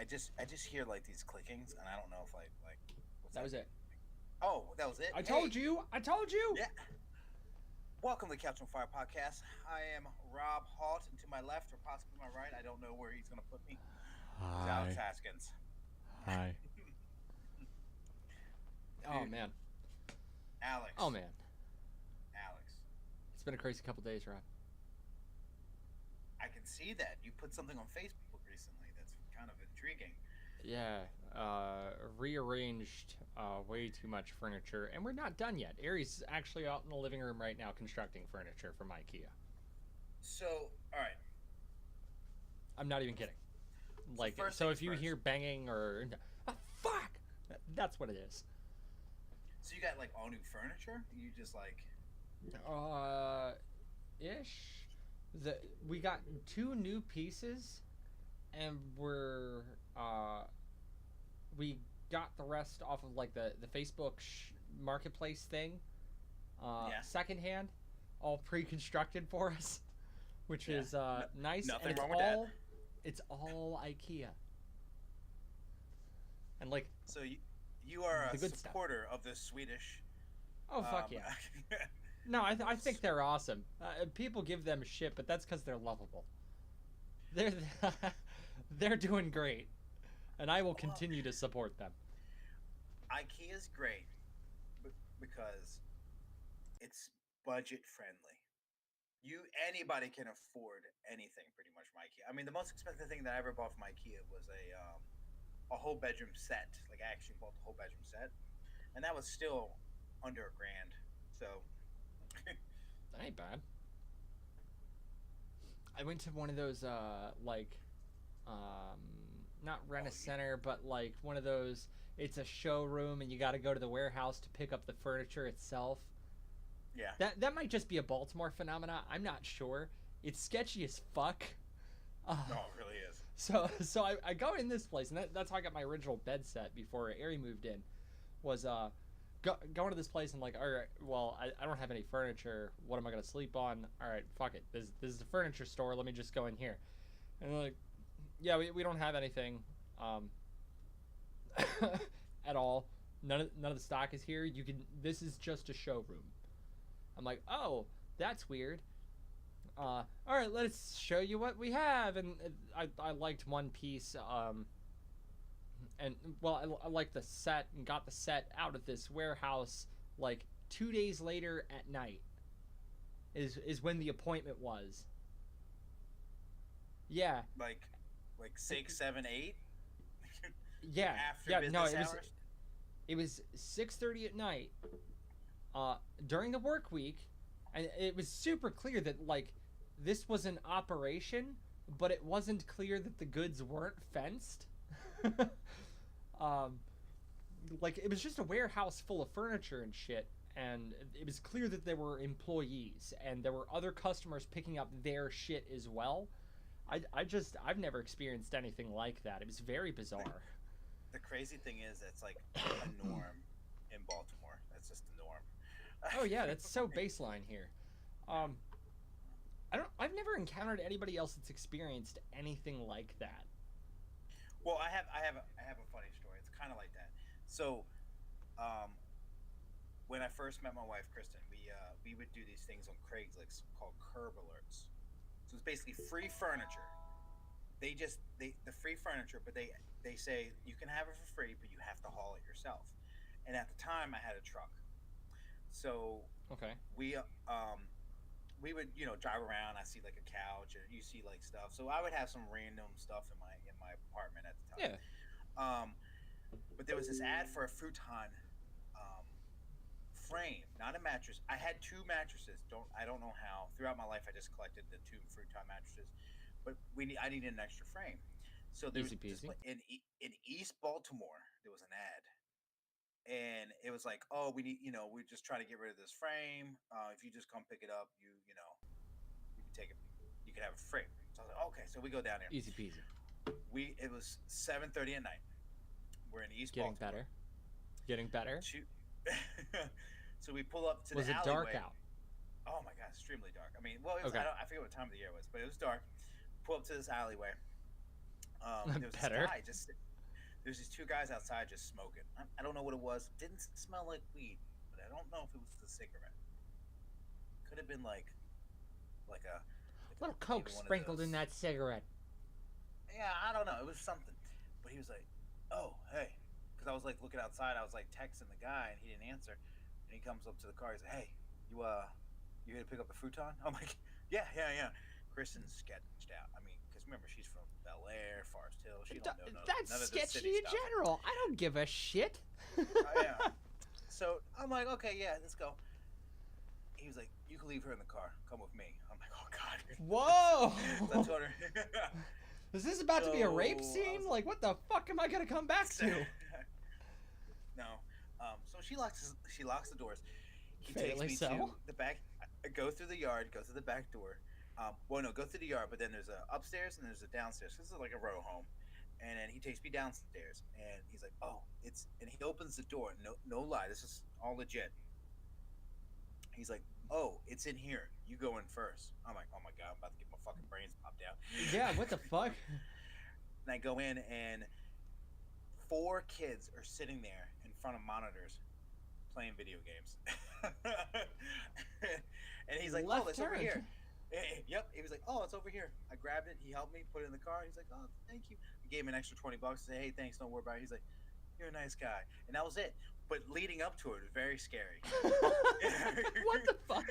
I just hear like these clickings, and I don't know if like what's That that? was it. Oh, that was it. I Hey, told you. I told you. yeah. Welcome to the Couch on Fire podcast. I am Rob Halt, and to my left or possibly my right, I don't know where he's going to put me, is Alex Hi. Haskins. Hi. Oh Dude, man. Oh Alex, man. Alex. It's been a crazy couple days, Rob. I can see that you put something on Facebook recently that's kind of intriguing. Yeah. Rearranged way too much furniture, and we're not done yet. Aries is actually out in the living room right now constructing furniture from IKEA. So, all right. I'm not even kidding. So Like, first so things if you hear first. banging or fuck, that's what it is. So you got like all new furniture? You just like Uh, ish. We got two new pieces, and we got the rest off of like the Facebook marketplace thing, yeah, secondhand, all pre-constructed for us, which yeah. is No, nice, and nothing wrong with that. it's all IKEA, and like So you are a the good stuff. supporter of the Swedish. Oh fuck Um, yeah! No, I think they're awesome. People give them shit, but that's because they're lovable. They're they're doing great, and I will well, continue to support them. IKEA's great because it's budget friendly. Anybody can afford anything pretty much from IKEA. I mean, the most expensive thing that I ever bought from IKEA was a whole bedroom set. Like I actually bought the whole bedroom set, and that was still under a grand. So That ain't bad. I went to one of those not rent a oh center, but like one of those. It's a showroom, and you got to go to the warehouse to pick up the furniture itself. yeah, That might just be a Baltimore phenomena. I'm not sure. It's sketchy as fuck. Uh, no, it really is. so I go in this place, and that's how I got my original bed set before Ari moved in. Was going to this place and like, all right, well, I don't have any furniture. What am I gonna sleep on? All right, fuck it. This is the furniture store. Let me just go in here. And they're like, yeah, we don't have anything at all. None of the stock is here. You can. This is just a showroom. I'm like, oh, that's weird. All right, let's show you what we have. And I liked one piece. And well, I liked the set and got the set out of this warehouse like 2 days later at night. Is when the appointment was. Yeah, Like 6, 7, 8 yeah, after yeah. No, business hours. it was 6:30 at night. During the work week, and it was super clear that like this was an operation, but it wasn't clear that the goods weren't fenced. um, like it was just a warehouse full of furniture and shit, and it was clear that there were employees and there were other customers picking up their shit as well. I've never experienced anything like that. It was very The, bizarre. the crazy thing is, it's like a norm in Baltimore. That's just the norm. Oh yeah, that's so baseline here. Yeah. Um, I've never encountered anybody else that's experienced anything like that. Well, I have a funny story. It's kind of like that. So, um, when I first met my wife, Kristen, we would do these things on Craigslist called curb alerts. So it's basically free furniture. They the free furniture, but they say you can have it for free, but you have to haul it yourself. And at the time, I had a truck, so Okay. we we would drive around. I see like a couch, or you see like stuff. So I would have some random stuff in my apartment at the time. Yeah. Um, but there was this ad for a futon um, frame, not a mattress. I had two mattresses. I don't know how. Throughout my life, I just collected the two futon mattresses, but I needed an extra frame. So there was Easy this peasy. in East Baltimore. There was an ad, and it was like, oh, we need, we're just trying to get rid of this frame. If you just come pick it up, you can take it. You can have it free. So I was like, okay. So we go down there. Easy peasy. It was 7:30 at night. We're in East Getting Baltimore. better. Getting better. Two, so we pull up to the Was it dark alleyway. out? Oh my god, extremely dark. I mean, well, it was, Okay. I forget what time of the year it was, but it was dark. Pull up to this alleyway. There was this Better. guy just there's these two guys outside just smoking. I don't know what it was. Didn't smell like weed, but I don't know if it was the cigarette. Could have been Little maybe coke one of sprinkled in those. that cigarette. Yeah, I don't know. It was something. But he was like, "Oh, hey," because I was like looking outside. I was like texting the guy, and he didn't answer. And he comes up to the car. He's like, "Hey, you here to pick up the futon?" I'm like, "Yeah, yeah, yeah." Kristen's sketched out. I mean, because remember, she's from Bel Air, Forest Hill. She don't know That's none of the sketchy city in stuff. general. I don't give a shit. Yeah. So I'm like, okay, yeah, let's go. He was like, "You can leave her in the car. Come with me." I'm like, "Oh God." Whoa! So I told her. Is this about to be a rape So, I scene? was- Like, what the fuck am I gonna come back to? No. So she locks the doors. He Fatally takes me so. to the back. I go through the yard. Go through the back door. Well, no, go through the yard, but then there's a upstairs and there's a downstairs. This is like a row home. And then he takes me downstairs, and he's like, "Oh, it's," and he opens the door. No, no lie, this is all legit. He's like, "Oh, it's in here. You go in first." I'm like, "Oh my God, I'm about to get my fucking brains popped out." Yeah, what the fuck? And I go in, and four kids are sitting there in front of monitors playing video games. And he's like, "Oh, Left it's over turn. here." Yep. He was like, "Oh, it's over here." I grabbed it. He helped me put it in the car. He's like, "Oh, thank you." He gave me an extra $20. Say, "Hey, thanks. Don't worry about it." He's like, "You're a nice guy," and that was it. But leading up to it was very scary. What the fuck?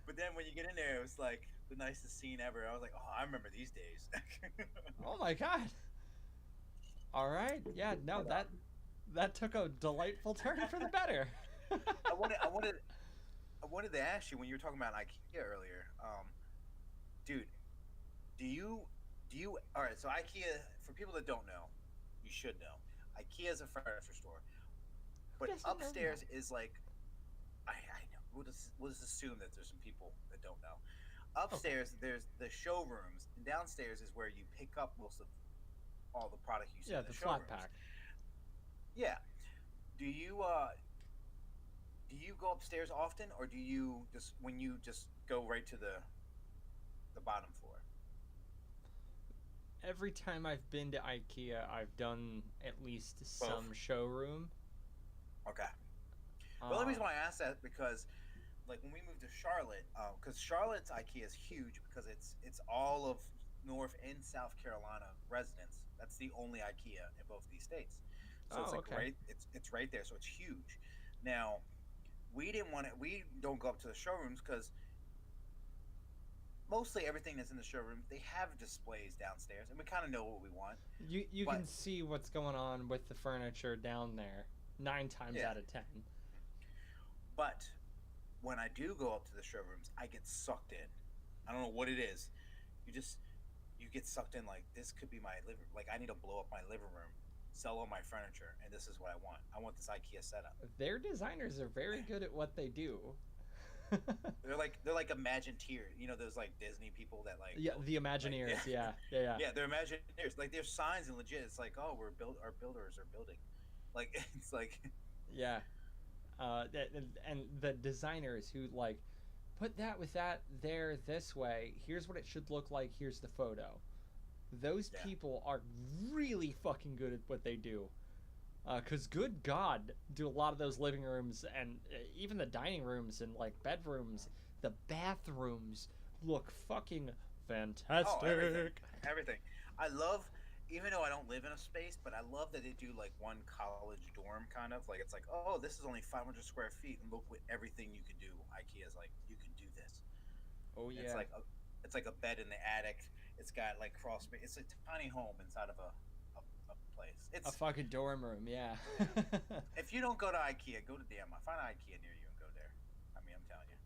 But then when you get in there, it was like the nicest scene ever. I was like, "Oh, I remember these days." Oh my god. All right. Yeah. No, that took a delightful turn for the better. I wanted to ask you when you were talking about IKEA earlier, dude. Do you? All right. So IKEA, for people that don't know, you should know. IKEA is a furniture store, but Yes, I know upstairs is like, I know. We'll just assume that there's some people that don't know. Upstairs, there's the showrooms, and downstairs is where you pick up most of all the product you see Yeah, in the the flat showrooms. pack. Yeah. Do you go upstairs often, or do you just when you just go right to the bottom floor? Every time I've been to IKEA, I've done at least Both. some showroom. Okay. The only reason Uh, why I asked that because, like, when we moved to Charlotte, because Charlotte's IKEA is huge because it's all of North and South Carolina residents. That's the only IKEA in both these states. So it's Oh, like okay. it's right there, so it's huge. Now, we didn't want it. We don't go up to the showrooms because mostly everything that's in the showroom they have displays downstairs, and we kind of know what we want. you But can see what's going on with the furniture down there 9 times yeah, out of 10. but when I do go up to the showrooms, I get sucked in. I don't know what it is. You just you get sucked in like this could be my living. Like I need to blow up my living room, sell all my furniture, and this is what I want. I want this IKEA setup. Their designers are very good at what they do. They're like Imagineers. You know those like Disney people that like Yeah, the like Imagineers. yeah. Yeah. Yeah, they're Imagineers. Like there's signs and legit. It's like oh our builders are building. Like it's like Yeah. And the designers who like put that with that there this way. Here's what it should look like. Here's the photo. Those yeah. people are really fucking good at what they do. Cause good God, do a lot of those living rooms and even the dining rooms and like bedrooms, the bathrooms look fucking fantastic. Oh, everything. I love, even though I don't live in a space, but I love that they do like one college dorm kind of like it's like, oh, this is only 500 square feet, and look what everything you can do. IKEA's like, you can do this. Oh And yeah. it's like a bed in the attic. It's got like crawl space. It's a tiny home inside of a place. A It's fucking dorm room, yeah. if you don't go to IKEA, go to DM. Find an IKEA near you and go there. I mean, I'm telling you.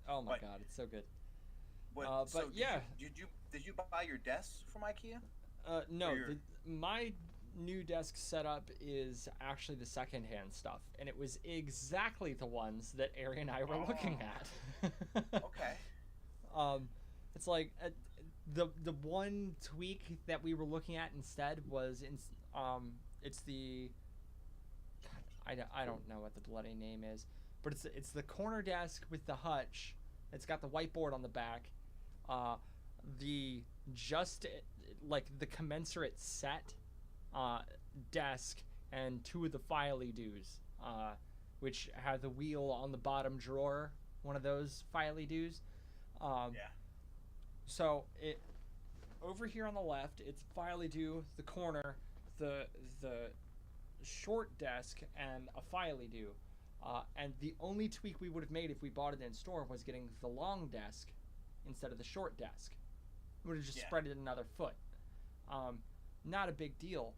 Oh my But God, it's so good. but so Yeah. did you buy your desks from IKEA? No, Or your my new desk setup is actually the secondhand stuff, and it was exactly the ones that Ari and I were looking at. Okay. um, it's like the one tweak that we were looking at instead was it's the I don't know what the bloody name is, but it's the corner desk with the hutch. It's got the whiteboard on the back. Uh, the just like the commensurate set, desk, and 2 of the filey doos, which have the wheel on the bottom drawer, one of those filey doos. Yeah. So it over here on the left, it's filey do, the corner, the short desk, and a filey do. And the only tweak we would have made if we bought it in store was getting the long desk instead of the short desk. We would have just spread it another foot. Not a big deal.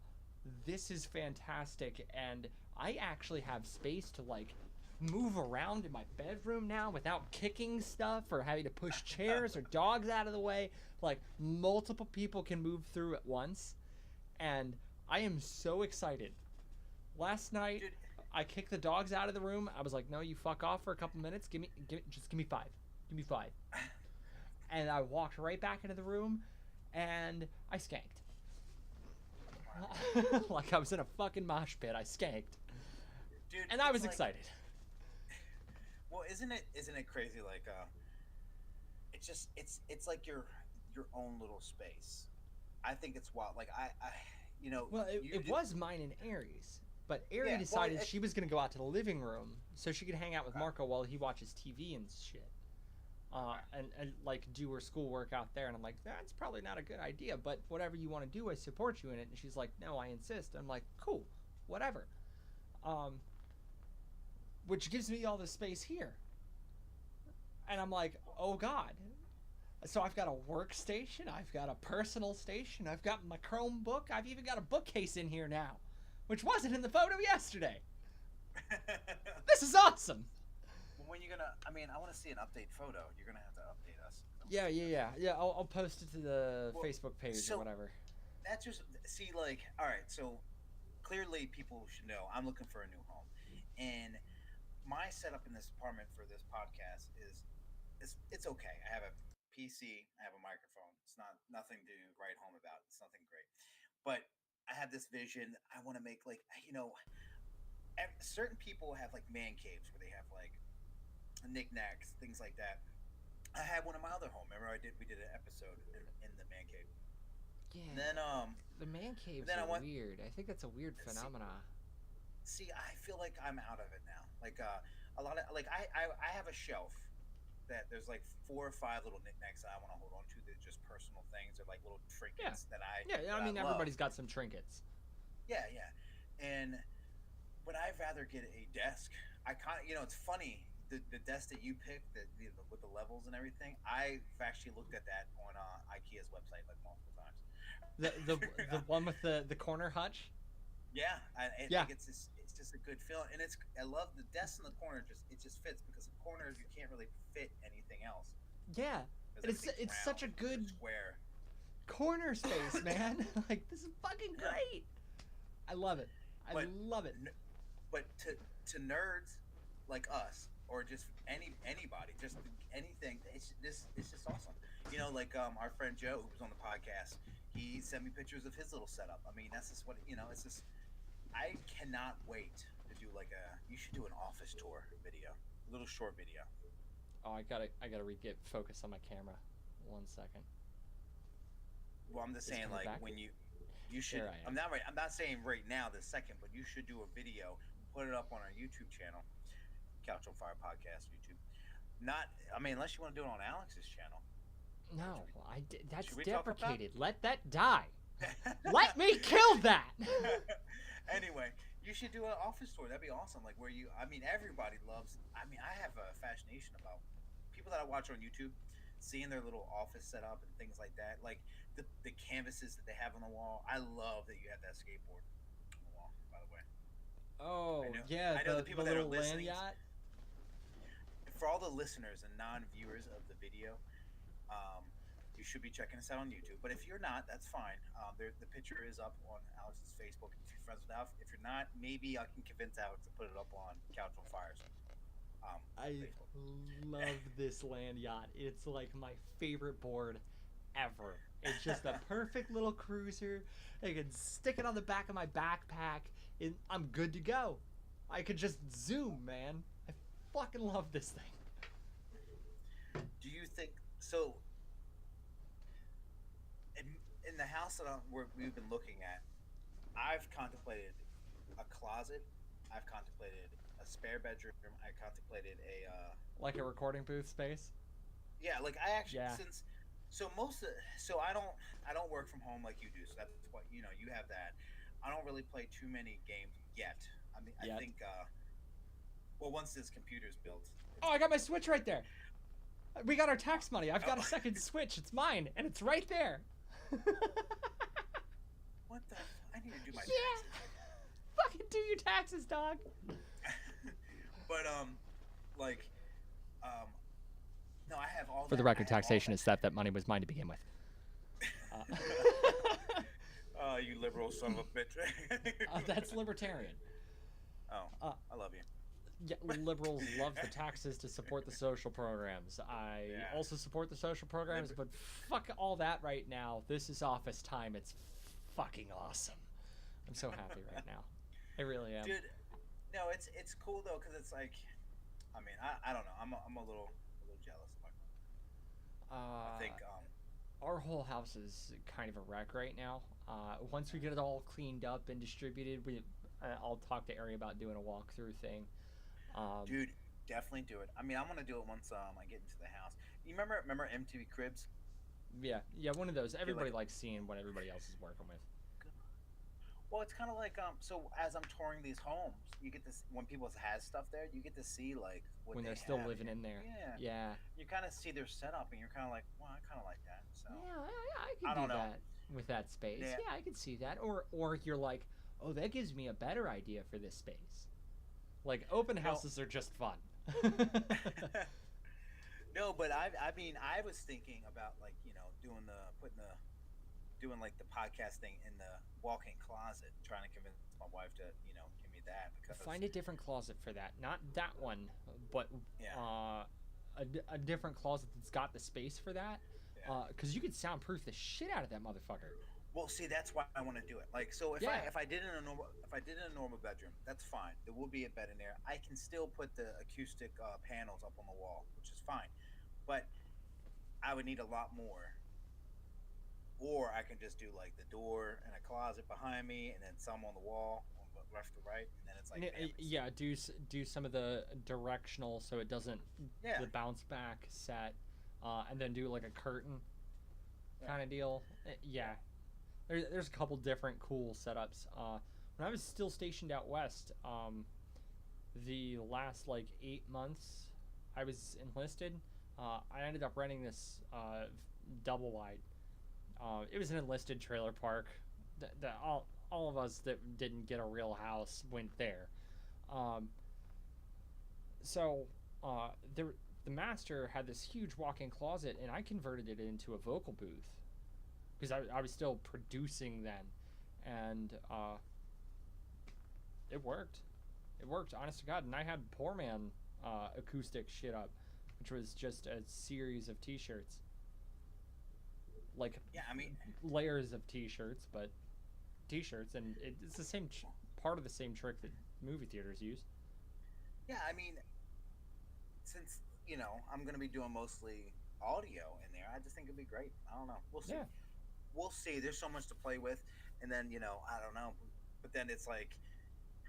This is fantastic, and I actually have space to like move around in my bedroom now without kicking stuff or having to push chairs or dogs out of the way. Like, multiple people can move through at once, and I am so excited. Last night, Dude. I kicked the dogs out of the room. I was like, no, you fuck off for a couple minutes. Just give me 5. Give me 5. And I walked right back into the room, and I skanked. Like I was in a fucking mosh pit. I skanked. Dude, And I was like, excited. Well, isn't it crazy? Like, it's like your own little space. I think it's wild. Like I Well, it was mine and Aries. But Ari Yeah, well, decided she was going to go out to the living room so she could hang out with Okay. Marco while he watches TV and shit. And like do her schoolwork out there. And I'm like, that's probably not a good idea, but whatever you want to do, I support you in it. And she's like, no, I insist. I'm like, cool, whatever. Which gives me all the space here. And I'm like, oh God. So I've got a workstation. I've got a personal station. I've got my Chromebook. I've even got a bookcase in here now, which wasn't in the photo yesterday. This is awesome. Well, when you gonna? I mean, I want to see an update photo. You're gonna have to update us. Yeah. I'll post it to the Well, Facebook page so- or whatever. That's just see, like, all right. So clearly, people should know I'm looking for a new home, and my setup in this apartment for this podcast is it's okay. I have a PC. I have a microphone. It's nothing to write home about. It's nothing great, but I have this vision. I want to make, like, certain people have like man caves where they have like knickknacks, things like that. I had one in my other home. Remember, we did an episode in the man cave. Yeah. And then the man caves then I are want- weird. I think that's a weird See- phenomena. see, I feel like I'm out of it now. Like a lot of like I have a shelf that there's like 4 or 5 little knickknacks that I want to hold on to. They're just personal things. They're like little trinkets that I Yeah, that I mean, love. everybody's got some trinkets. Yeah. And but I'd rather get a desk. I kind of, it's funny, the desk that you picked, with the levels and everything. I've actually looked at that on IKEA's website like multiple times. The one with the corner hutch. Yeah, I Yeah. think it's just a good feeling, and I love the desk in the corner. It just fits because the corners you can't really fit anything else. Yeah, 'Cause and it's everything's such a round or good square. corner space, man. Like, this is fucking great. I love it. I But- love it. But to nerds like us, or just anybody, just anything, it's just awesome. Like our friend Joe, who was on the podcast, he sent me pictures of his little setup. I mean, that's just what it's just. I cannot wait to do you should do an office tour video, a little short video. Oh, I gotta get focus on my camera. 1 second. Well, I'm just Is it saying, coming like, back? when you should. There I am. I'm not saying right now this second, but you should do a video, put it up on our YouTube channel, Couch on Fire Podcast YouTube. Unless you want to do it on Alex's channel. No, that's Should we talk about- deprecated. Let that die. Let me kill that. Anyway, you should do an office tour. That'd be awesome. Like, where everybody loves. I have a fascination about people that I watch on YouTube, seeing their little office setup and things like that. Like the canvases that they have on the wall. I love that you have that skateboard on the wall. By the way, Oh, I know- yeah, I know the people that are little land listening. yacht. for all the listeners and non-viewers of the video, you should be checking us out on YouTube. But if you're not, that's fine. The picture is up on Alex's Facebook. If you're friends with Alex, if you're not, maybe I can convince Alex to put it up on Couch on Fires. I Facebook. love this land yacht. It's like my favorite board ever. It's just a perfect little cruiser. I can stick it on the back of my backpack, and I'm good to go. I could just zoom, man. I fucking love this thing. Do you think so? And in the house that we've been looking at, I've contemplated a closet. I've contemplated a spare bedroom. I contemplated a Like a recording booth space. yeah, like I actually Yeah. since so most of so I don't work from home like you do. So that's what you have that. I don't really play too many games yet. I mean, I Yet. think well once this computer's built, Oh, it's I gonna got my be Switch right there. We got our uh, tax money. I've got a oh, second Switch. It's mine, and it's right there. what the I need to do my Yeah. taxes. Fucking do your taxes, dog. But like um no, I have all For the that. I record, have all taxation that. is theft. That money was mine to begin with. Uh, Oh, you liberal son of a bitch. that's libertarian. Oh, Uh, I love you. Yeah, liberals love the taxes to support the social programs. I Yeah. also support the social programs, but fuck all that right now. This is office time. It's fucking awesome. I'm so happy right now. I really am. Dude, no, it's cool though because it's like, I mean, I don't know. I'm a little jealous. I think Uh, our whole house is kind of a wreck right now. Once we get it all cleaned up and distributed, I'll talk to Ari about doing a walkthrough thing. Um, dude, definitely do it. I mean, I'm gonna do it once I get into the house. You remember MTV Cribs? yeah, yeah, one of those. Feel Everybody like likes seeing what everybody else is working with well, it's kind of like so as I'm touring these homes, you get this when people has stuff there, you get to see like what when they they're still have. living in there. Yeah, Yeah. you kind of see their setup, and you're kind of like, well, I kind of like that. So Yeah, I I could do don't know. that with that space. Yeah. Yeah, I could see that. Or you're like, oh, that gives me a better idea for this space. Like open No, houses are just fun. no, but I mean, I was thinking about like doing the putting the doing like the podcast thing in the walk-in closet, trying to convince my wife to give me that because Find a different closet for that. Not that one, but yeah, a different closet that's got the space for that. yeah. Because you could soundproof the shit out of that motherfucker. Well, see, that's why I want to do it. Like, so Yeah. if I did it in a normal bedroom, that's fine. There will be a bed in there. I can still put the acoustic panels up on the wall, which is fine. But I would need a lot more. Or I can just do like the door and a closet behind me, and then some on the wall, on the left to right, and then it's like Yeah, do some of the directional so it doesn't yeah, the bounce back set, and then do like a curtain yeah. kind of deal. Yeah, there's a couple different cool setups. When I was still stationed out west, the last like 8 months I was enlisted, I ended up renting this double wide. It was an enlisted trailer park. That all of us that didn't get a real house went there. Um, so there, the master had this huge walk-in closet, and I converted it into a vocal booth because I was still producing then, and it worked. It worked, honest to God. And I had Poor Man acoustic shit up, which was just a series of T-shirts, like Yeah, I mean, layers of T-shirts, but T-shirts, and it's the same part of the same trick that movie theaters use. yeah, I mean, since I'm gonna be doing mostly audio in there, I just think it'd be great. I don't know. We'll see. Yeah, We'll see. There's so much to play with, and then I don't know. But then it's like,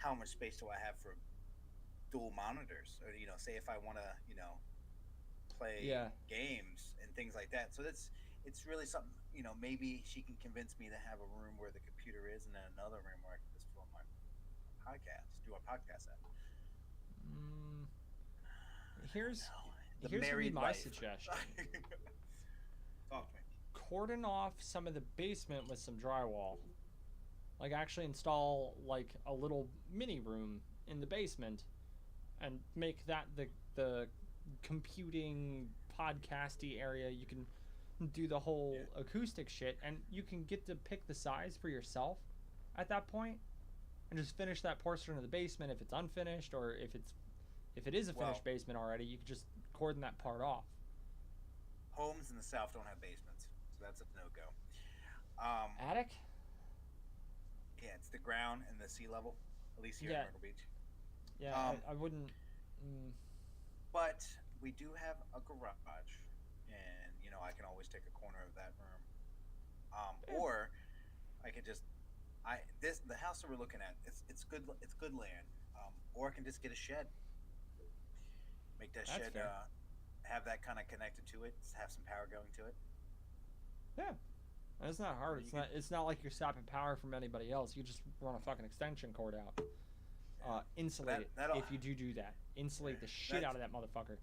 how much space do I have for dual monitors? Or say if I want to, play yeah. games and things like that. So it's really something. Maybe she can convince me to have a room where the computer is, and then another room where I can just film my podcast, do a podcast at. Mm, here's The here's gonna be married my life. suggestion. Talk to me. Cordon off some of the basement with some drywall. Like actually install like a little mini room in the basement, and make that the computing podcasty area. You can do the whole acoustic shit, and you can get to pick the size for yourself at that point, and just finish that portion of the basement if it's unfinished, or if it is a finished Well, basement already, you can just cordon that part off. homes in the South don't have basements, so that's a no go. Attic? Yeah, it's the ground and the sea level, at least here in Yeah, Myrtle Beach. yeah. Um, I wouldn't. Mm, but we do have a garage, and I can always take a corner of that room. Yeah. Or I could just the house that we're looking at. It's good land. Or I can just get a shed, make that That's shed fair. have that kind of connected to it, have some power going to it. Yeah. And it's not hard. You It's could, not. It's not like you're stopping power from anybody else. You just run a fucking extension cord out. yeah. Insulate That it that'll if you do that. Insulate the shit that's out of that motherfucker.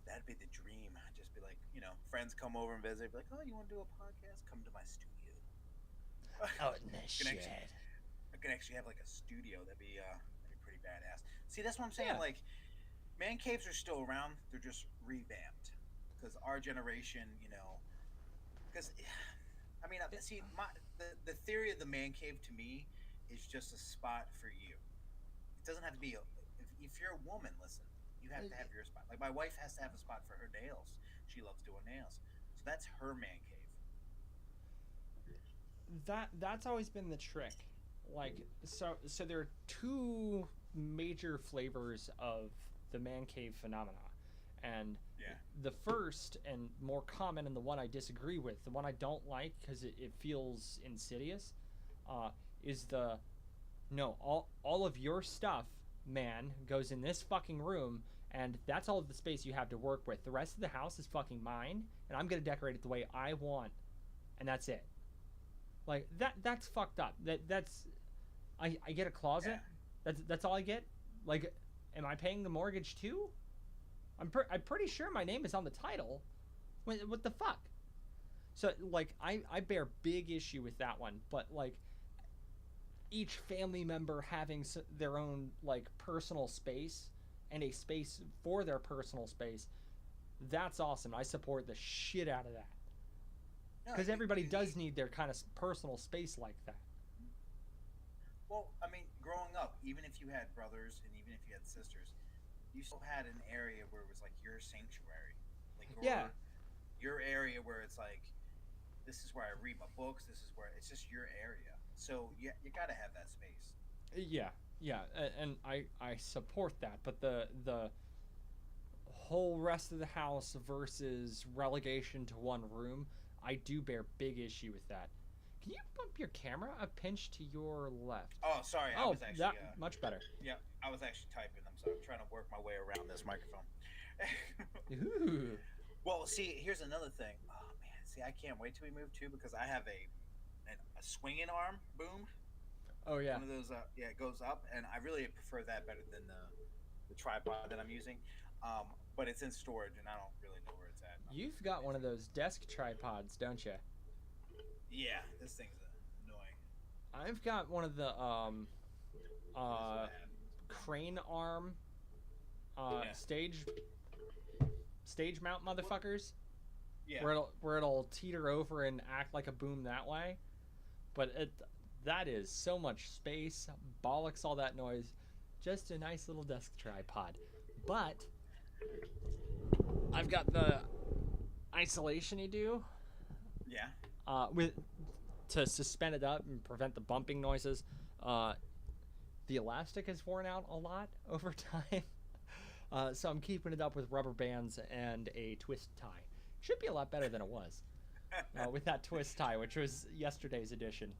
that'd be the dream. Just be like, friends come over and visit, be like, oh, you want to do a podcast? Come to my studio. Out in the I can actually, shed. I can actually have like a studio. That'd be pretty badass. See, that's what I'm saying. Yeah. Like, man caves are still around. They're just revamped because our generation, because I mean, It, see, the theory of the man cave to me is just a spot for you. It doesn't have to be if you're a woman. Listen, you have to have your spot. Like my wife has to have a spot for her nails. She loves doing nails, so that's her man cave. that's always been the trick. Like so there are two major flavors of the man cave phenomena. And Yeah, the first and more common, and the one I disagree with, the one I don't like because it feels insidious, uh, is the no, all of your stuff, man, goes in this fucking room, and that's all of the space you have to work with. The rest of the house is fucking mine, and I'm gonna decorate it the way I want, and that's it. Like that's fucked up. That's I get a closet. yeah. That's all I get. Like, am I paying the mortgage too? I'm pretty sure my name is on the title. What the fuck? So like I bear big issue with that one, but like each family member having their own like personal space and a space for their personal space, that's awesome. I support the shit out of that No, because you, everybody you does need. need their kind of personal space like that. Well, I mean, growing up, even if you had brothers and even if you had sisters, you still had an area where it was like your sanctuary, like Yeah, your area where it's like this is where I read my books. This is where it's just your area. So you got to have that space. yeah, yeah, and I support that, but the whole rest of the house versus relegation to one room, I do bear big issue with that. Can you bump your camera a pinch to your left? Oh, sorry, I Oh, was actually that much better. yeah, I was actually typing. I'm sorry, I'm trying to work my way around this microphone. Ooh. Well, see, here's another thing. Oh man, see, I can't wait till we move too because I have a swinging arm boom. Oh yeah. One of those, yeah, it goes up, and I really prefer that better than the tripod that I'm using. But it's in storage, and I don't really know where it's at. I'm You've looking got at one it. of those desk tripods, don't you? Yeah, this thing's annoying. I've got one of the This is uh what happens. crane arm Yeah. stage mount Well, motherfuckers yeah. where it'll teeter over and act like a boom that way. But that is so much space, bollocks all that noise. Just a nice little desk tripod. But I've got the isolation you do Yeah. with to suspend it up and prevent the bumping noises. Uh, the elastic has worn out a lot over time, so I'm keeping it up with rubber bands and a twist tie. Should be a lot better than it was with that twist tie, which was yesterday's edition.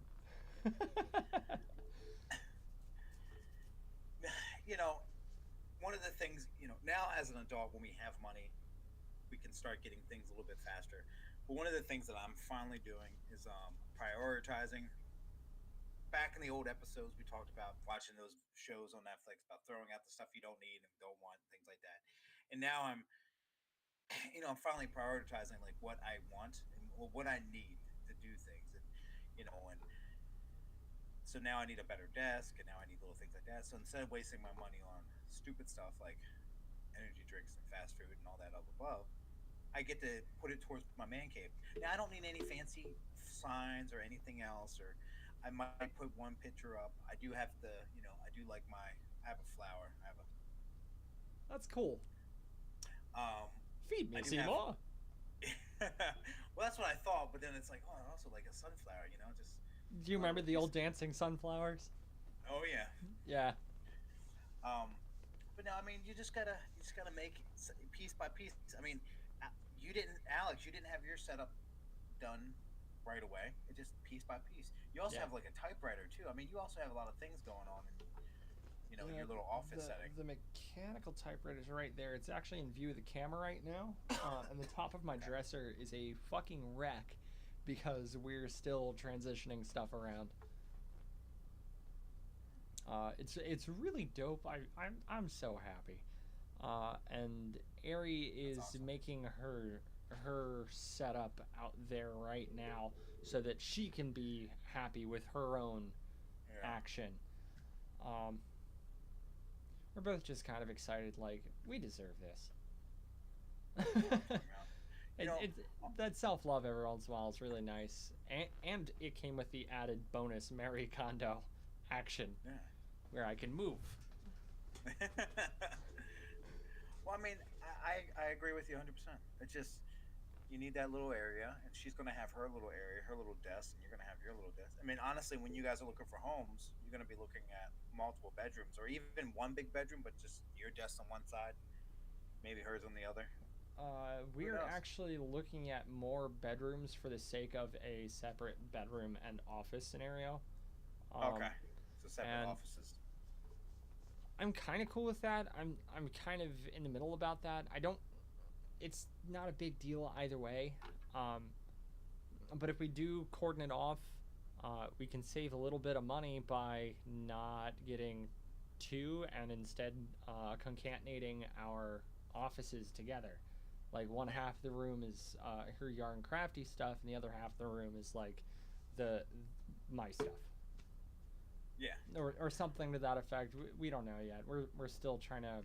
you know, One of the things, now as an adult, when we have money, we can start getting things a little bit faster. But one of the things that I'm finally doing is prioritizing. Back in the old episodes, we talked about watching those shows on Netflix about throwing out the stuff you don't need and don't want, things like that. And now I'm finally prioritizing like what I want and what I need to do things, and so now I need a better desk, and now I need little things like that. So instead of wasting my money on stupid stuff like energy drinks and fast food and all that up above, I get to put it towards my man cave. Now I don't need any fancy signs or anything else, or I might put one picture up. I do have the, I do like I have a flower. That's cool. Um, Feed I me, do have. Seymour. Well, that's what I thought, but then it's like, oh, I also like a sunflower, just Do you a remember little the piece. old dancing sunflowers? Oh yeah. Yeah. Um, but no, I mean, you just gotta make piece by piece. I mean, you didn't, Alex, you didn't have your setup done right away. It just piece by piece. You also Yeah. have like a typewriter too. I mean, you also have a lot of things going on in in Yeah, your little office the setting. the mechanical typewriter is right there. It's actually in view of the camera right now. And the top of my Okay. dresser is a fucking wreck because we're still transitioning stuff around. It's really dope. I'm so happy. And Ari That's is awesome. making her setup out there right now so that she can be happy with her own Yeah. action. Um, we're both just kind of excited, like we deserve this. That's what I'm talking about. You know, It's that self love every once in a while is really nice, and it came with the added bonus Mary Kondo action yeah. where I can move. Well, I mean, I agree with you 100%. It's just you need that little area, and she's gonna have her little area, her little desk, and you're gonna have your little desk. I mean, honestly, when you guys are looking for homes, you're gonna be looking at multiple bedrooms, or even one big bedroom, but just your desk on one side, maybe hers on the other. We Who are knows? actually looking at more bedrooms for the sake of a separate bedroom and office scenario. Um, Okay, so separate and offices. I'm kind of cool with that. I'm kind of in the middle about that. I don't. It's not a big deal either way. Um, but if we do cordon it off, we can save a little bit of money by not getting two and instead concatenating our offices together. Like one Yeah, half of the room is her yarn crafty stuff, and the other half of the room is like the my stuff, yeah, or something to that effect. We don't know yet. We're still trying to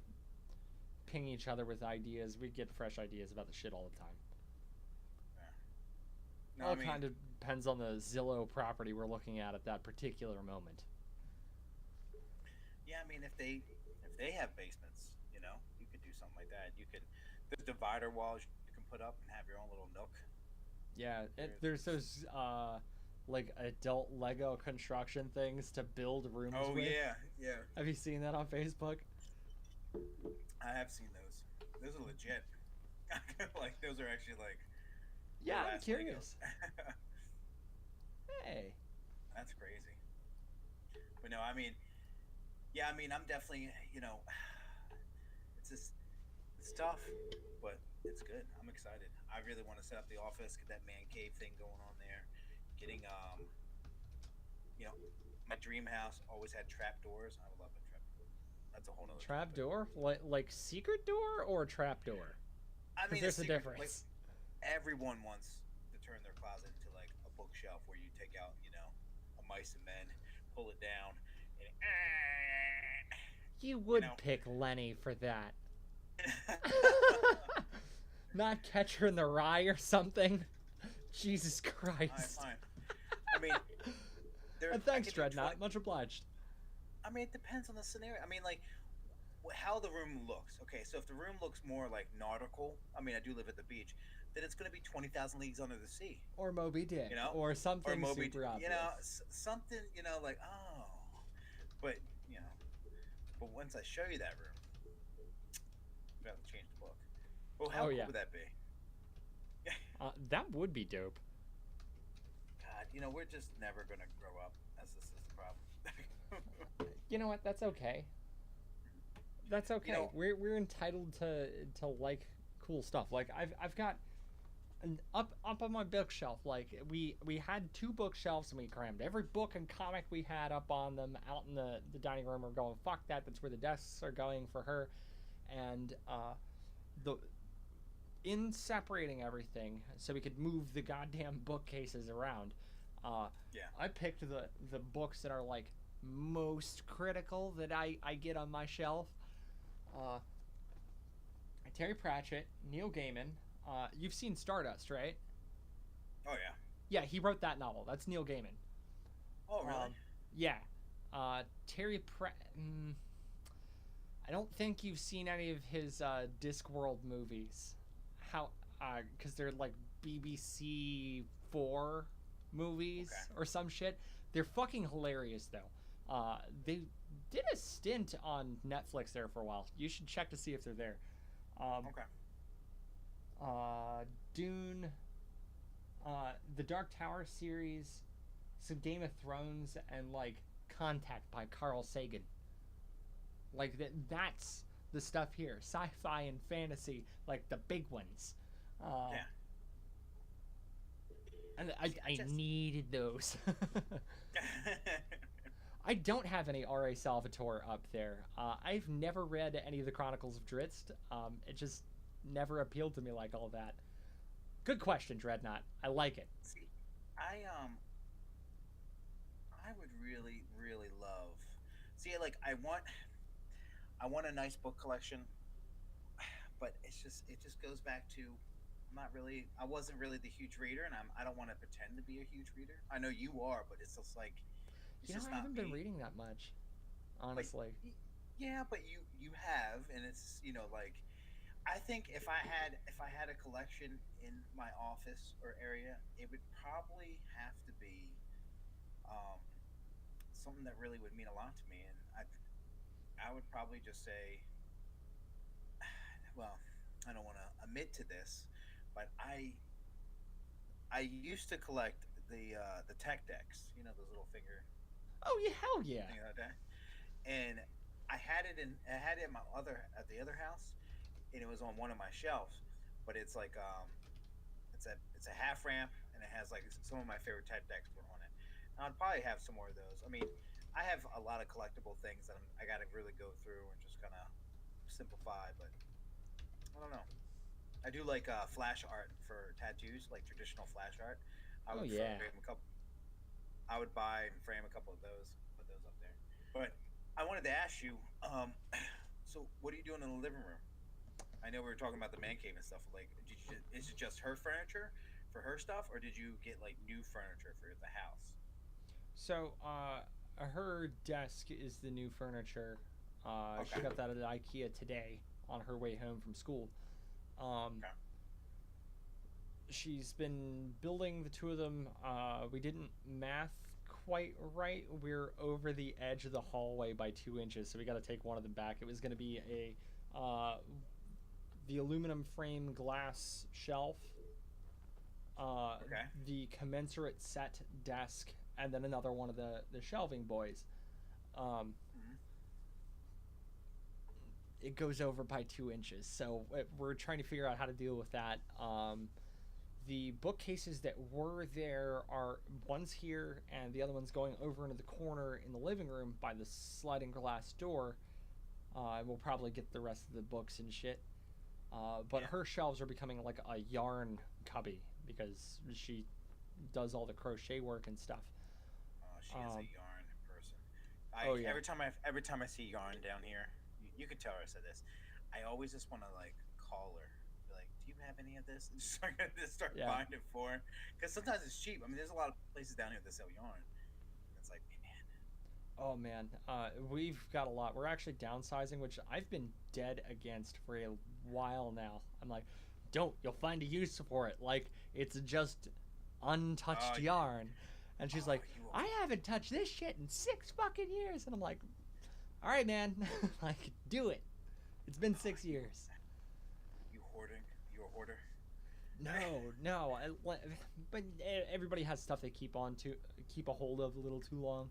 ping each other with ideas. We get fresh ideas about the shit all the time. yeah. No, I All mean, kind of depends on the Zillow property we're looking at that particular moment. yeah, I mean, if they have basements, you could do something like that. You could there's divider walls you can put up and have your own little nook. Yeah, there's There's those like adult Lego construction things to build rooms oh with. yeah, yeah. Have you seen that on Facebook? I have seen those. Those are legit. Like those are actually like Yeah, real I'm ass Legos. curious. Hey, That's crazy. But no, I mean, yeah, I mean, I'm definitely, it's just it's tough, but it's good. I'm excited. I really want to set up the office, get that man cave thing going on there. Getting you know, my dream house always had trap doors. I would love a trap door. That's a whole nother trap topic. door? Like secret door or trap door? I Because mean, a there's a secret like difference. everyone wants to turn their closet into like a bookshelf where you take out, a mice and men, pull it down, and You you would know. pick Lenny for that. Not Catcher in the Rye or something. Jesus All right, Christ. fine. I mean, there. And I thanks, could do Dreadnought. Much obliged. I mean, it depends on the scenario. I mean, like how the room looks. Okay, so if the room looks more like nautical, I mean, I do live at the beach, then it's going to be 20,000 leagues under the sea. Or Moby Dick. You know, Or or something Moby. super obvious. Something. Like oh, but you know, but once I show you that room, you have to change the book. Well, how Oh, cool yeah. would that be? That would be dope. God, we're just never going to grow up. That's the problem. You know what? That's okay. That's you okay. know, We're entitled to like cool stuff. Like I've got up on my bookshelf. Like we had two bookshelves and we crammed every book and comic we had up on them out in the dining room. We're going fuck that. That's where the desks are going for her, and the in separating everything so we could move the goddamn bookcases around. Uh, yeah. I picked the books that are like most critical that I get on my shelf. Uh, Terry Pratchett, Neil Gaiman. You've seen Stardust, right? Oh yeah. Yeah, he wrote that novel. That's Neil Gaiman. Oh really? Yeah. Terry Pratt. I don't think you've seen any of his Discworld movies. How? Because they're like BBC Four movies Okay. or some shit. They're fucking hilarious though. They did a stint on Netflix there for a while. You should check to see if they're there. Okay. Dune. The Dark Tower series, some Game of Thrones, and like Contact by Carl Sagan. Like that's the stuff here. Sci-fi and fantasy, like the big ones. Uh, Yeah. and See, I I just needed those. I don't have any R.A. Salvatore up there. I've never read any of the Chronicles of Drizzt. It just never appealed to me like all that. Good question, Dreadnought. I like it. see, I would really love. See, like I want a nice book collection, but it just goes back to I wasn't really the huge reader, and I don't want to pretend to be a huge reader. I know you are, but it's just like it's You know, just I not haven't been me. reading that much, Like, honestly. yeah, but you have, and it's like I think if I had a collection in my office or area, it would probably have to be um, something that really would mean a lot to me, and I would probably just say, well, I don't want to admit to this, but I used to collect the tech decks, those little finger Oh yeah, hell yeah. thing like that, and I had it in my other at the other house, and it was on one of my shelves, but it's like it's a half ramp, and it has like some of my favorite tech decks put on it. And I'd probably have some more of those. I mean, I have a lot of collectible things that I got to really go through and just kind of simplify, but I don't know. I do like flash art for tattoos, like traditional flash art. I Oh would yeah. frame a couple. I would buy and frame a couple of those, put those up there. But I wanted to ask you, so what are you doing in the living room? I know we were talking about the man cave and stuff. Like, is it just her furniture for her stuff, or did you get like new furniture for the house? So, her desk is the new furniture. She Okay, got that at IKEA today on her way home from school. Um, okay, she's been building the two of them. We didn't math quite right. We're over the edge of the hallway by 2 inches, so we got to take one of them back. It was going to be the aluminum frame glass shelf, uh, okay. the commensurate set desk, and then another one of the shelving boys. Um, Hmm. it goes over by 2 inches, so we're trying to figure out how to deal with that. The bookcases that were there are one's here, and the other one's going over into the corner in the living room by the sliding glass door. And we'll probably get the rest of the books and shit. But Yeah. her shelves are becoming like a yarn cubby because she does all the crochet work and stuff. She is a Um, yarn person. oh I yeah, every time I see yarn down here, you could tell her I said this. I always just want to like call her, be like, "Do you have any of this?" And just start yeah. buying it for her. Because sometimes it's cheap. I mean, there's a lot of places down here that sell yarn. It's like, man, Oh man, we've got a lot. We're actually downsizing, which I've been dead against for a while now. I'm like, don't. You'll find a use for it. Like it's just untouched oh, yarn. And she's oh, like, you I haven't touched this shit in 6 fucking years. And I'm like, all right, man, like do it. It's been oh, 6 years. you hoarding? You a hoarder? No, no. But everybody has stuff they keep a hold of a little too long.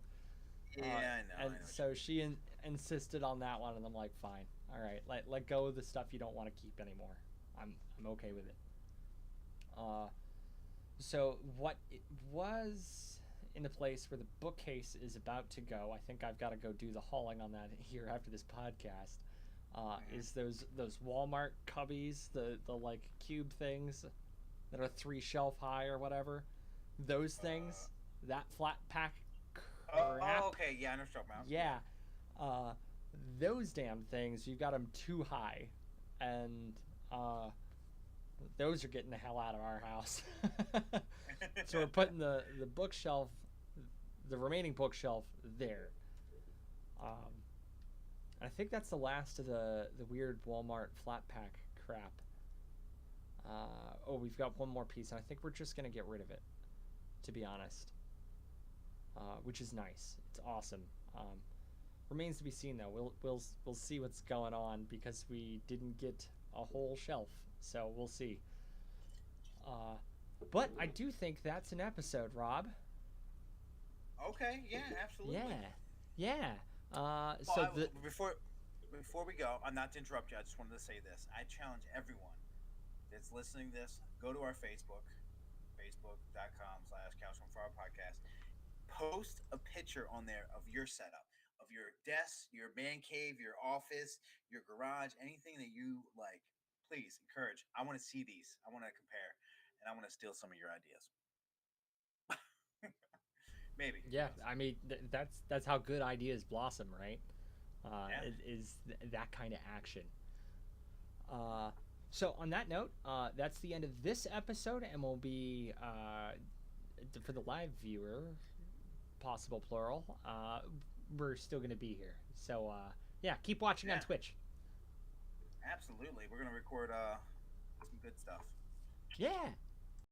Yeah, Uh, I and know what you so mean. she insisted on that one, and I'm like, fine, all right, let go of the stuff you don't want to keep anymore. I'm okay with it. Uh, so what it was in a place where the bookcase is about to go. I think I've got to go do the hauling on that here after this podcast. Mhm. Is those Walmart cubbies, the like cube things that are 3 shelf high or whatever? Those Uh, things, that flat pack oh, crap. okay, yeah, I know what you're talking about. Yeah, Yeah. uh, those damn things, you got them too high, and uh, those are getting the hell out of our house. So we're putting the bookshelf, the remaining bookshelf there. Um, I think that's the last of the weird Walmart flat pack crap. Oh, we've got one more piece, and I think we're just gonna get rid of it, to be honest. Which is nice. It's awesome. Remains to be seen though. We'll see what's going on because we didn't get a whole shelf, so we'll see. Uh, But I do think that's an episode, Rob. Okay, yeah, absolutely. Yeah. Well, So the before we go, I'm not to interrupt you. I just wanted to say this. I challenge everyone that's listening to this. Go to our Facebook, facebook.com/Couch on Fire Podcast. Post a picture on there of your setup, of your desk, your man cave, your office, your garage, anything that you like. Please encourage. I want to see these. I want to compare, and I want to steal some of your ideas. Maybe. Who Yeah, knows? I mean that's how good ideas blossom, right? Yeah. That kind of action. Uh, so on that note, that's the end of this episode, and we'll be for the live viewer, possible plural. We're still gonna be here. So yeah, keep watching on Yeah. Twitch. Absolutely. We're gonna record some good stuff. Yeah.